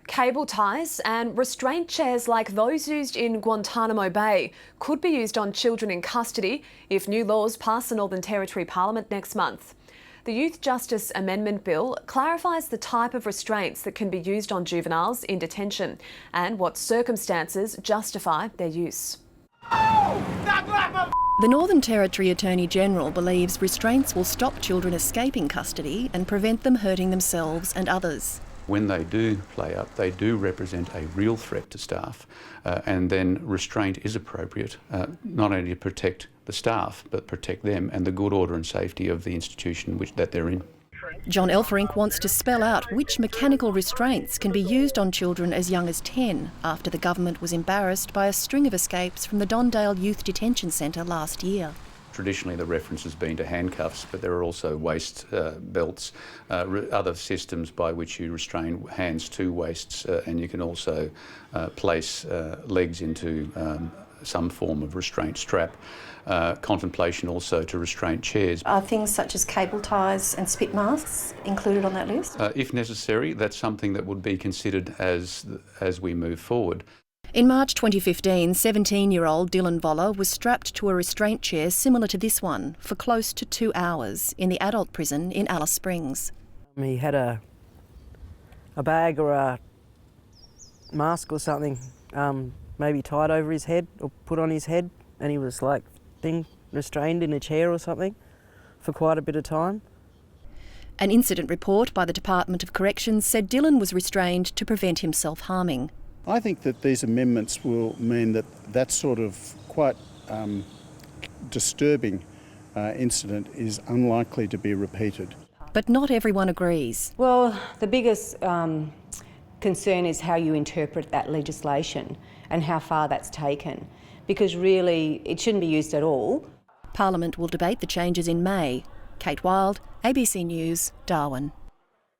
Cable ties and restraint chairs like those used in Guantanamo Bay could be used on children in custody if new laws pass the Northern Territory Parliament next month. The Youth Justice Amendment Bill clarifies the type of restraints that can be used on juveniles in detention and what circumstances justify their use. The Northern Territory Attorney-General believes restraints will stop children escaping custody and prevent them hurting themselves and others. When they do play up, they do represent a real threat to staff, and then restraint is appropriate, not only to protect the staff, but protect them and the good order and safety of the institution that they're in. John Elferink wants to spell out which mechanical restraints can be used on children as young as 10 after the government was embarrassed by a string of escapes from the Dondale Youth Detention Centre last year. Traditionally the reference has been to handcuffs, but there are also waist belts, other systems by which you restrain hands to waists, and you can also place legs into some form of restraint strap. Contemplation also to restraint chairs. Are things such as cable ties and spit masks included on that list? If necessary, that's something that would be considered as we move forward. In March 2015, 17-year-old Dylan Voller was strapped to a restraint chair similar to this one for close to 2 hours in the adult prison in Alice Springs. He had a bag or a mask or something maybe tied over his head or put on his head, and he was restrained in a chair or something for quite a bit of time. An incident report by the Department of Corrections said Dylan was restrained to prevent him self-harming. I think that these amendments will mean that sort of quite disturbing incident is unlikely to be repeated. But not everyone agrees. Well, the biggest concern is how you interpret that legislation and how far that's taken, because really it shouldn't be used at all. Parliament will debate the changes in May. Kate Wild, ABC News, Darwin.